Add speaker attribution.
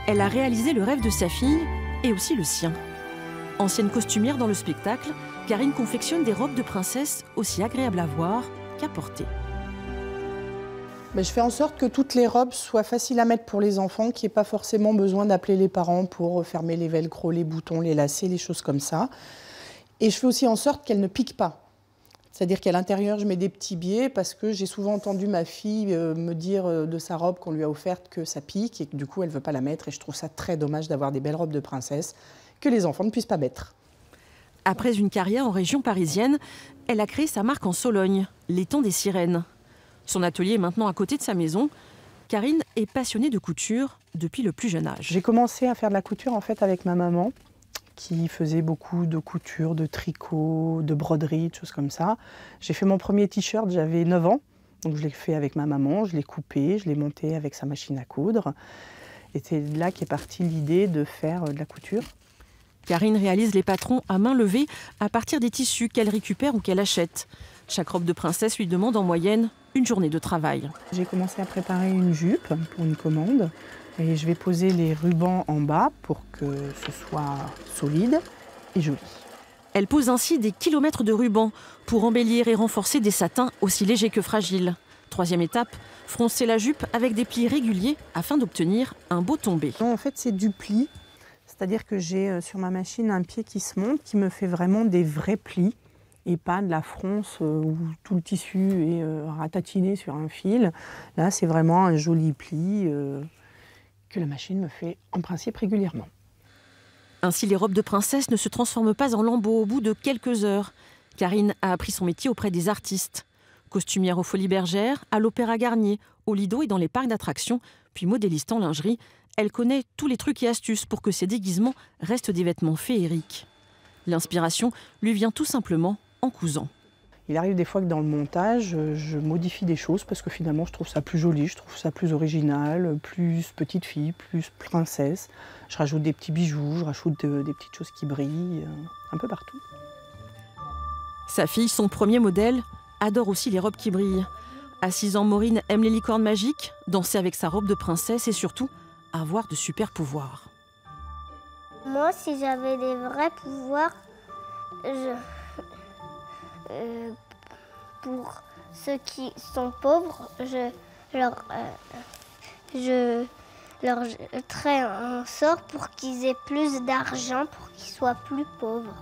Speaker 1: elle a réalisé le rêve de sa fille et aussi le sien. Ancienne costumière dans le spectacle, Karine confectionne des robes de princesse aussi agréables à voir qu'à porter.
Speaker 2: Je fais en sorte que toutes les robes soient faciles à mettre pour les enfants, qu'il n'y ait pas forcément besoin d'appeler les parents pour fermer les velcro, les boutons, les lacets, les choses comme ça. Et je fais aussi en sorte qu'elles ne piquent pas. C'est-à-dire qu'à l'intérieur, je mets des petits biais parce que j'ai souvent entendu ma fille me dire de sa robe qu'on lui a offerte que ça pique et que du coup, elle ne veut pas la mettre. Et je trouve ça très dommage d'avoir des belles robes de princesse que les enfants ne puissent pas mettre.
Speaker 1: Après une carrière en région parisienne, elle a créé sa marque en Sologne, l'étang des sirènes. Son atelier est maintenant à côté de sa maison. Karine est passionnée de couture depuis le plus jeune âge.
Speaker 2: J'ai commencé à faire de la couture en fait avec ma maman, qui faisait beaucoup de couture, de tricot, de broderie, de choses comme ça. J'ai fait mon premier t-shirt, j'avais 9 ans, donc je l'ai fait avec ma maman, je l'ai coupé, je l'ai monté avec sa machine à coudre. Et c'est là qu'est partie l'idée de faire de la couture.
Speaker 1: Karine réalise les patrons à main levée à partir des tissus qu'elle récupère ou qu'elle achète. Chaque robe de princesse lui demande en moyenne une journée de travail.
Speaker 2: J'ai commencé à préparer une jupe pour une commande et je vais poser les rubans en bas pour que ce soit solide et joli.
Speaker 1: Elle pose ainsi des kilomètres de rubans pour embellir et renforcer des satins aussi légers que fragiles. Troisième étape, froncer la jupe avec des plis réguliers afin d'obtenir un beau tombé.
Speaker 2: Non, en fait, c'est du pli, c'est-à-dire que j'ai sur ma machine un pied qui se monte, qui me fait vraiment des vrais plis et pas de la fronce où tout le tissu est ratatiné sur un fil. Là, c'est vraiment un joli pli que la machine me fait en principe régulièrement.
Speaker 1: Ainsi, les robes de princesse ne se transforment pas en lambeaux au bout de quelques heures. Karine a appris son métier auprès des artistes. Costumière aux Folies Bergères, à l'Opéra Garnier, au Lido et dans les parcs d'attractions, puis modéliste en lingerie, elle connaît tous les trucs et astuces pour que ses déguisements restent des vêtements féeriques. L'inspiration lui vient tout simplement en cousant.
Speaker 2: Il arrive des fois que dans le montage, je modifie des choses parce que finalement je trouve ça plus joli, je trouve ça plus original, plus petite fille, plus princesse. Je rajoute des petits bijoux, je rajoute des petites choses qui brillent, un peu partout.
Speaker 1: Sa fille, son premier modèle, adore aussi les robes qui brillent. À 6 ans, Maureen aime les licornes magiques, danser avec sa robe de princesse et surtout avoir de super pouvoirs.
Speaker 3: Moi, si j'avais des vrais pouvoirs, pour ceux qui sont pauvres, je leur jetterais un sort pour qu'ils aient plus d'argent, pour qu'ils soient plus pauvres.